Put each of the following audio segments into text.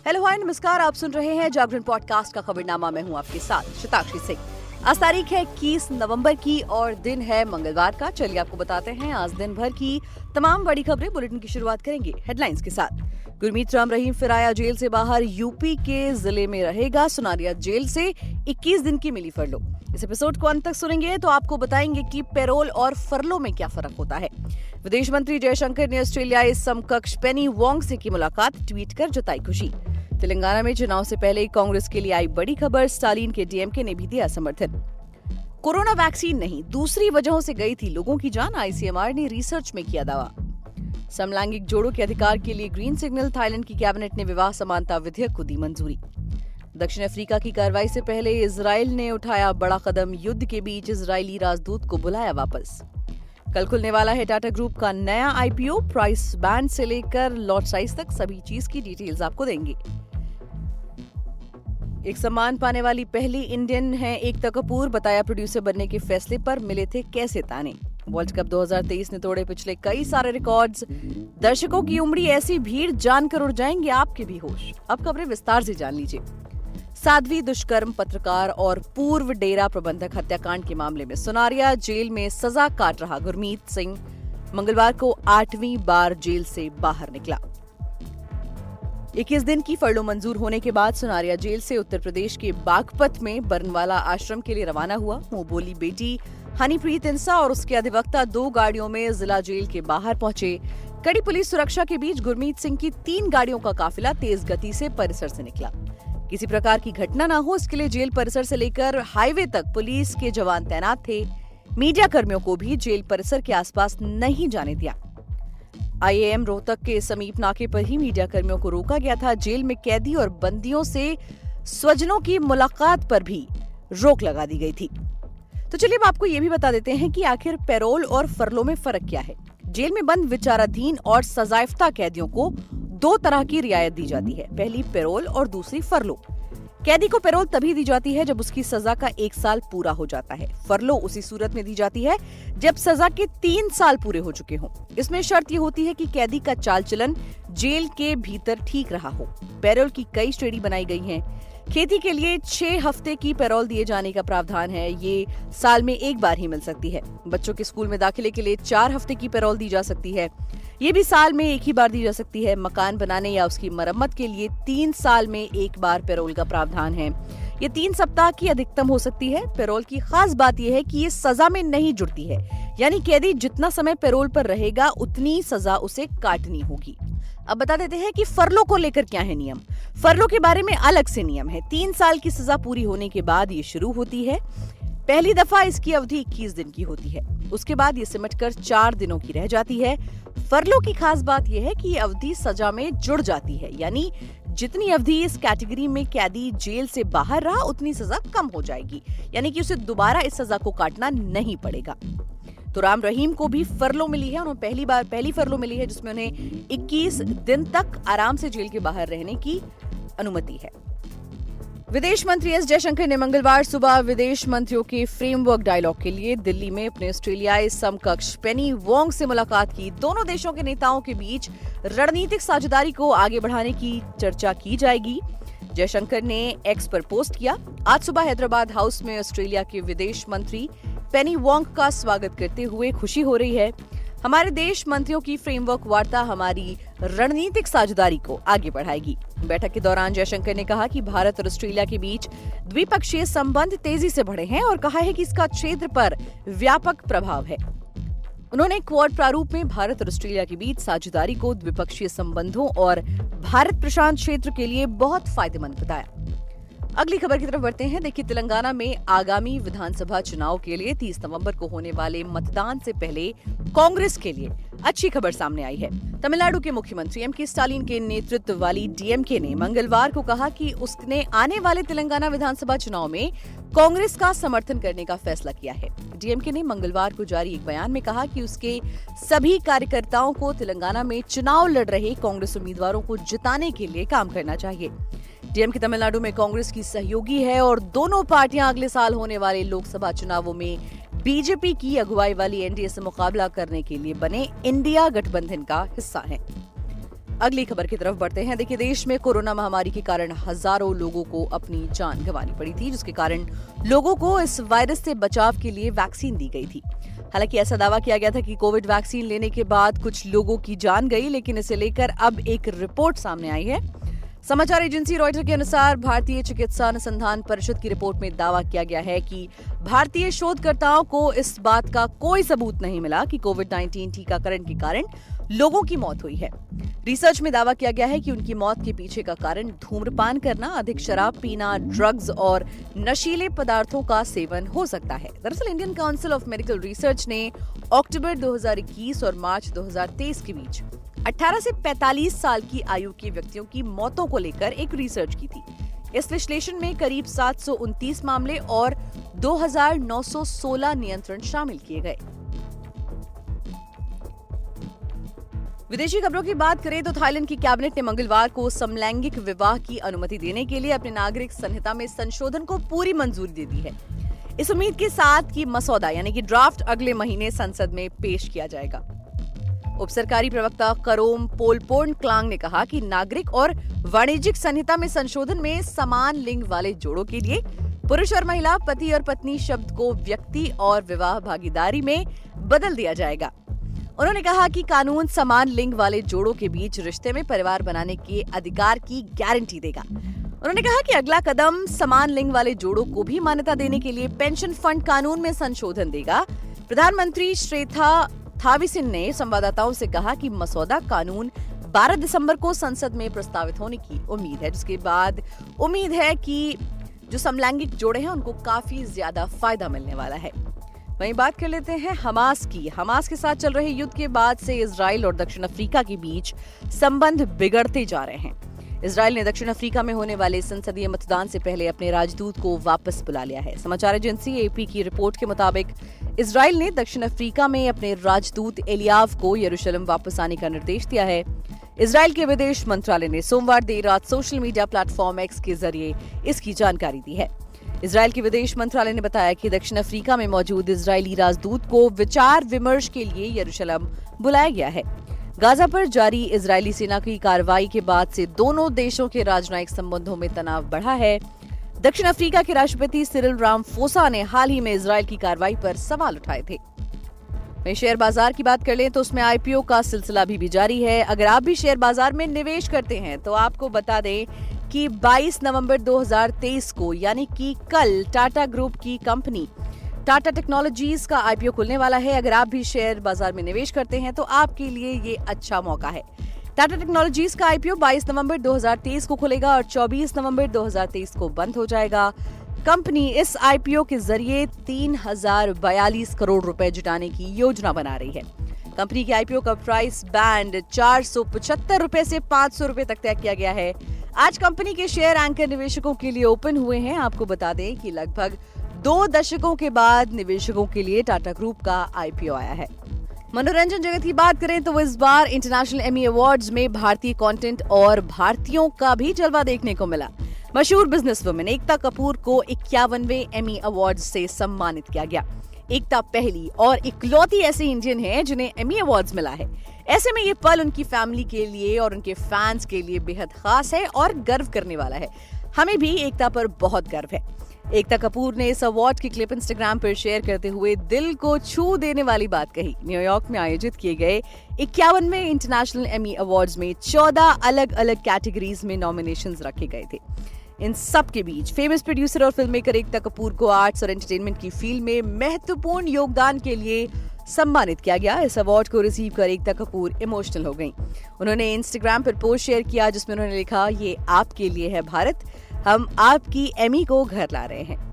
Hello hi नमस्कार, आप सुन रहे हैं जागरण पॉडकास्ट का खबरनामा। मैं हूं आपके साथ शताक्षी सिंह। आज तारीख है 21 नवंबर की और दिन है मंगलवार का। चलिए आपको बताते हैं आज दिन भर की तमाम बड़ी खबरें। बुलेटिन की शुरुआत करेंगे हेडलाइंस के साथ। गुरमीत राम रहीम फिर आया जेल से बाहर, यूपी के जिले में रहेगा। सुनारिया जेल से 21 दिन की मिली फरलो। इस एपिसोड को अंत तक सुनेंगे तो आपको बताएंगे कि पैरोल और फरलो में क्या फर्क होता है। विदेश मंत्री जयशंकर ने ऑस्ट्रेलियाई समकक्ष पेनी वोंग से की मुलाकात, ट्वीट कर जताई खुशी। तेलंगाना में चुनाव से पहले कांग्रेस के लिए आई बड़ी खबर, स्टालिन के डीएमके ने भी दिया समर्थन। कोरोना वैक्सीन नहीं, दूसरी वजहों से गई थी लोगों की जान, आईसीएमआर ने रिसर्च में किया दावा। समलैंगिक जोड़ों के अधिकार के लिए ग्रीन सिग्नल, थाईलैंड की कैबिनेट ने विवाह समानता विधेयक को दी मंजूरी। दक्षिण अफ्रीका की कार्रवाई से पहले इजराइल ने उठाया बड़ा कदम, युद्ध के बीच इजरायली राजदूत को बुलाया वापस। कल खुलने वाला है टाटा ग्रुप का नया आईपीओ, प्राइस बैंड से लेकर लॉट साइज तक सभी चीज की डिटेल्स आपको देंगे। एक सम्मान पाने वाली पहली इंडियन है एकता कपूर, बताया प्रोड्यूसर बनने के फैसले पर मिले थे कैसे ताने। वर्ल्ड कप 2023 ने तोड़े पिछले कई सारे रिकॉर्ड्स, दर्शकों की उमड़ी ऐसी भीड़, जानकर उड़ जाएंगे आपके भी होश। अब खबरें विस्तार से जान लीजिए। साध्वी दुष्कर्म पत्रकार और पूर्व डेरा प्रबंधक हत्याकांड के मामले में सुनारिया जेल में सजा काट रहा गुरमीत सिंह मंगलवार को 8वीं बार जेल से बाहर निकला। 21 दिन की फरलो मंजूर होने के बाद सुनारिया जेल से उत्तर प्रदेश के बागपत में बरनवाला आश्रम के लिए रवाना हुआ। मुंह बोली बेटी हनीप्रीत इंसा और उसके अधिवक्ता 2 गाड़ियों में जिला जेल के बाहर पहुंचे। कड़ी पुलिस सुरक्षा के बीच गुरमीत सिंह की 3 गाड़ियों का काफिला तेज गति से परिसर से निकला। किसी प्रकार की घटना न हो, इसके लिए जेल परिसर से लेकर हाईवे तक पुलिस के जवान तैनात थे। मीडिया कर्मियों को भी जेल परिसर के आसपास नहीं जाने दिया। आईएएम रोहतक के समीप नाके पर ही मीडिया कर्मियों को रोका गया था। जेल में कैदी और बंदियों से स्वजनों की मुलाकात पर भी रोक लगा दी गई थी। तो चलिए अब आपको ये भी बता देते हैं कि आखिर पैरोल और फरलो में फर्क क्या है। जेल में बंद विचाराधीन और सजायाफ्ता कैदियों को 2 तरह की रियायत दी जाती है, पहली पैरोल और दूसरी फरलो। कैदी को पैरोल तभी दी जाती है जब उसकी सजा का 1 साल पूरा हो जाता है। फरलो उसी सूरत में दी जाती है जब सजा के 3 साल पूरे हो चुके हों। इसमें शर्त ये होती है कि कैदी का चाल चलन जेल के भीतर ठीक रहा हो। पैरोल की कई श्रेणी बनाई गई हैं। खेती के लिए 6 हफ्ते की पैरोल दिए जाने का प्रावधान है, ये साल में 1 बार ही मिल सकती है। बच्चों के स्कूल में दाखिले के लिए 4 हफ्ते की पैरोल दी जा सकती है, ये भी साल में 1 ही बार दी जा सकती है। मकान बनाने या उसकी मरम्मत के लिए 3 साल में 1 बार पैरोल का प्रावधान है, ये 3 सप्ताह की अधिकतम हो सकती है। पैरोल की खास बात यह है कि ये सजा में नहीं जुड़ती है, यानी कैदी जितना समय पैरोल पर रहेगा उतनी सजा उसे काटनी होगी। अब बता देते हैं कि फरलो को लेकर क्या है नियम। फरलो के बारे में अलग से नियम है। 3 साल की सजा पूरी होने के बाद ये शुरू होती है। पहली दफा इसकी अवधि 21 दिन की होती है, उसके बाद ये सिमटकर 4 दिनों की रह जाती है। फरलो की खास बात यह है कि ये अवधि सजा में जुड़ जाती है, यानी जितनी अवधि इस कैटेगरी में कैदी जेल से बाहर रहा उतनी सजा कम हो जाएगी, यानी कि उसे दोबारा इस सजा को काटना नहीं पड़ेगा। तो राम रहीम को भी फरलो मिली है। उन्हें पहली फरलो मिली है जिसमें उन्हें 21 दिन तक आराम से जेल के बाहर रहने की अनुमति है। विदेश मंत्री एस जयशंकर ने मंगलवार सुबह विदेश मंत्रियों के फ्रेमवर्क डायलॉग के लिए दिल्ली में अपने ऑस्ट्रेलियाई समकक्ष पेनी वोंग से मुलाकात की। दोनों देशों के नेताओं के बीच रणनीतिक साझेदारी को आगे बढ़ाने की चर्चा की जाएगी। जयशंकर ने एक्स पर पोस्ट किया, आज सुबह हैदराबाद हाउस में ऑस्ट्रेलिया के विदेश मंत्री पेनी वोंग का स्वागत करते हुए खुशी हो रही है। हमारे देश मंत्रियों की फ्रेमवर्क वार्ता हमारी रणनीतिक साझेदारी को आगे बढ़ाएगी। बैठक के दौरान जयशंकर ने कहा कि भारत और ऑस्ट्रेलिया के बीच द्विपक्षीय संबंध तेजी से बढ़े हैं और कहा है कि इसका क्षेत्र पर व्यापक प्रभाव है। उन्होंने क्वाड प्रारूप में भारत और ऑस्ट्रेलिया के बीच साझेदारी को द्विपक्षीय संबंधों और भारत प्रशांत क्षेत्र के लिए बहुत फायदेमंद बताया। अगली खबर की तरफ बढ़ते हैं। देखिए, तेलंगाना में आगामी विधानसभा चुनाव के लिए 30 नवंबर को होने वाले मतदान से पहले कांग्रेस के लिए अच्छी खबर सामने आई है। तमिलनाडु के मुख्यमंत्री एम.के. स्टालिन के नेतृत्व वाली डीएमके ने मंगलवार को कहा कि उसने आने वाले तेलंगाना विधानसभा चुनाव में कांग्रेस का समर्थन करने का फैसला किया है। डीएमके ने मंगलवार को जारी एक बयान में कहा कि उसके सभी कार्यकर्ताओं को तेलंगाना में चुनाव लड़ रहे कांग्रेस उम्मीदवारों को जिताने के लिए काम करना चाहिए। डीएमके तमिलनाडु में कांग्रेस की सहयोगी है और दोनों पार्टियां अगले साल होने वाले लोकसभा चुनावों में बीजेपी की अगुवाई वाली एनडीए से मुकाबला करने के लिए बने इंडिया गठबंधन का हिस्सा है। अगली खबर की तरफ बढ़ते हैं। देखिए, देश में कोरोना महामारी के कारण हजारों लोगों को अपनी जान गंवानी पड़ी थी, जिसके कारण लोगों को इस वायरस से बचाव के लिए वैक्सीन दी गई थी। हालांकि ऐसा दावा किया गया था कि कोविड वैक्सीन लेने के बाद कुछ लोगों की जान गई, लेकिन इसे लेकर अब एक रिपोर्ट सामने आई है। समाचार एजेंसी रॉयटर के अनुसार भारतीय चिकित्सा अनुसंधान परिषद की रिपोर्ट में दावा किया गया है कि भारतीय शोधकर्ताओं को इस बात का कोई सबूत नहीं मिला कि कोविड-19 टीकाकरण के कारण लोगों की मौत हुई है। रिसर्च में दावा किया गया है कि उनकी मौत के पीछे का कारण धूम्रपान करना, अधिक शराब पीना, ड्रग्स और नशीले पदार्थों का सेवन हो सकता है। दरअसल Indian council of medical research ने अक्टूबर 2021 और मार्च 2023 के बीच 18 से 45 साल की आयु के व्यक्तियों की मौतों को लेकर एक रिसर्च की थी। इस विश्लेषण में करीब 729 मामले और 2916 नियंत्रण शामिल किए गए। विदेशी खबरों की बात करें तो थाईलैंड की कैबिनेट ने मंगलवार को समलैंगिक विवाह की अनुमति देने के लिए अपने नागरिक संहिता में संशोधन को पूरी मंजूरी दे दी है। इस उम्मीद के साथ कि मसौदा यानी कि ड्राफ्ट अगले महीने संसद में पेश किया जाएगा। उपसरकारी प्रवक्ता करोम पोलपोर्न क्लांग ने कहा कि नागरिक और वाणिज्यिक संहिता में संशोधन में समान लिंग वाले जोड़ों के लिए पुरुष और महिला, पति और पत्नी शब्द को व्यक्ति और विवाह भागीदारी में बदल दिया जाएगा। उन्होंने कहा कि कानून समान लिंग वाले जोड़ों के बीच रिश्ते में परिवार बनाने के अधिकार की गारंटी देगा। उन्होंने कहा कि अगला कदम समान लिंग वाले जोड़ों को भी मान्यता देने के लिए पेंशन फंड कानून में संशोधन देगा। प्रधानमंत्री श्रेथा थाविसिन ने संवाददाताओं से कहा कि मसौदा कानून 12 दिसंबर को संसद में प्रस्तावित होने की उम्मीद है, जिसके बाद उम्मीद है कि जो समलैंगिक जोड़े हैं उनको काफी ज्यादा फायदा मिलने वाला है। वहीं बात कर लेते हैं हमास की। हमास के साथ चल रहे युद्ध के बाद से इजराइल और दक्षिण अफ्रीका के बीच संबंध बिगड़ते जा रहे हैं। इजराइल ने दक्षिण अफ्रीका में होने वाले संसदीय मतदान से पहले अपने राजदूत को वापस बुला लिया है। समाचार एजेंसी एपी की रिपोर्ट के मुताबिक इजराइल ने दक्षिण अफ्रीका में अपने राजदूत एलियाव को यरूशलेम वापस आने का निर्देश दिया है। इजराइल के विदेश मंत्रालय ने सोमवार देर रात सोशल मीडिया प्लेटफॉर्म एक्स के जरिए इसकी जानकारी दी है। इजराइल के विदेश मंत्रालय ने बताया कि दक्षिण अफ्रीका में मौजूद इजरायली राजदूत को विचार विमर्श के लिए यरूशलेम बुलाया गया है। गाजा पर जारी इजरायली सेना की कार्रवाई के बाद से दोनों देशों के राजनयिक संबंधों में तनाव बढ़ा है। दक्षिण अफ्रीका के राष्ट्रपति सिरिल रामाफोसा ने हाल ही में इजरायल की कार्रवाई पर सवाल उठाए थे। वहीं शेयर बाजार की बात कर लें तो उसमें आईपीओ का सिलसिला अभी भी जारी है। अगर आप भी शेयर बाजार में निवेश करते हैं तो आपको बता दें कि 22 नवंबर 2023 को यानी कि कल टाटा ग्रुप की कंपनी टाटा टेक्नोलॉजीज का आईपीओ खुलने वाला है। अगर आप भी शेयर बाजार में निवेश करते हैं तो आपके लिए ये अच्छा मौका है। टाटा टेक्नोलॉजीज का आईपीओ 22 नवंबर 2023 को खुलेगा और 24 नवंबर 2023 को बंद हो जाएगा। कंपनी इस आईपीओ के जरिए 3042 करोड़ रुपए जुटाने की योजना बना रही है। कंपनी के आईपीओ का प्राइस बैंड 475 रुपए से 500 रुपए तक तय किया गया है। आज कंपनी के शेयर एंकर निवेशकों के लिए ओपन हुए हैं। आपको बता दें कि लगभग 2 दशकों के बाद निवेशकों के लिए टाटा ग्रुप का आईपीओ आया है। मनोरंजन जगत की बात करें तो इस बार इंटरनेशनल एमी अवार्ड्स में भारतीय कंटेंट और भारतीयों का भी जलवा देखने को मिला। मशहूर बिजनेस वुमेन एकता कपूर को 51वें एमी अवार्ड से सम्मानित किया गया। एकता पहली और इकलौती ऐसी इंडियन है जिन्हें एमी अवार्ड्स मिला है। ऐसे में ये पल उनकी फैमिली के लिए और उनके फैंस के लिए बेहद खास है और गर्व करने वाला है। हमें भी एकता पर बहुत गर्व है। एकता कपूर ने इस अवार्ड की क्लिप इंस्टाग्राम पर शेयर करते हुए दिल को छू देने वाली बात कही। न्यूयॉर्क में आयोजित किए गए 51वें इंटरनेशनल एमी अवार्ड्स में 14 अलग अलग कैटेगरीज में नॉमिनेशंस रखे गए थे। इन सब के बीच फेमस प्रोड्यूसर और फिल्म मेकर एकता कपूर को आर्ट्स और एंटरटेनमेंट की फील्ड में महत्वपूर्ण योगदान के लिए सम्मानित किया गया। इस अवार्ड को रिसीव कर एकता कपूर इमोशनल हो गईं। उन्होंने इंस्टाग्राम पर पोस्ट शेयर किया जिसमें उन्होंने लिखा, ये आपके लिए है भारत, हम आपकी एमी को घर ला रहे हैं।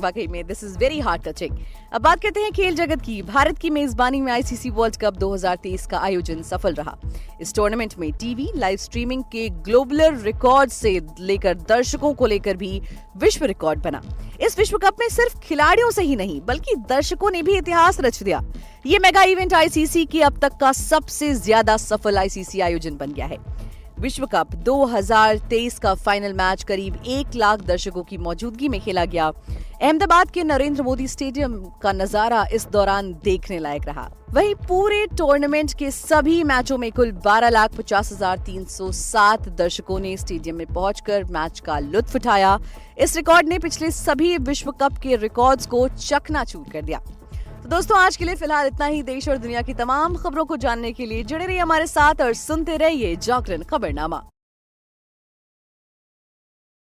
वाकई में this is very heart touching. अब बात करते हैं खेल जगत की। भारत की मेजबानी में आईसीसी वर्ल्ड कप 2023 का आयोजन सफल रहा। इस टूर्नामेंट में टीवी लाइव स्ट्रीमिंग के ग्लोबल रिकॉर्ड से लेकर दर्शकों को लेकर भी विश्व रिकॉर्ड बना। इस विश्व कप में सिर्फ खिलाड़ियों से ही नहीं बल्कि दर्शकों ने भी इतिहास रच दिया। ये मेगा इवेंट आईसीसी की अब तक का सबसे ज्यादा सफल आईसीसी आयोजन बन गया है। विश्व कप 2023 का फाइनल मैच करीब 1 लाख दर्शकों की मौजूदगी में खेला गया। अहमदाबाद के नरेंद्र मोदी स्टेडियम का नजारा इस दौरान देखने लायक रहा। वहीं पूरे टूर्नामेंट के सभी मैचों में कुल 12,50,307 दर्शकों ने स्टेडियम में पहुंचकर मैच का लुत्फ उठाया। इस रिकॉर्ड ने पिछले सभी विश्व कप के रिकॉर्ड्स को चकनाचूर कर दिया। तो दोस्तों, आज के लिए फिलहाल इतना ही। देश और दुनिया की तमाम खबरों को जानने के लिए जुड़े रहिए हमारे साथ और सुनते रहिए जागरण खबरनामा।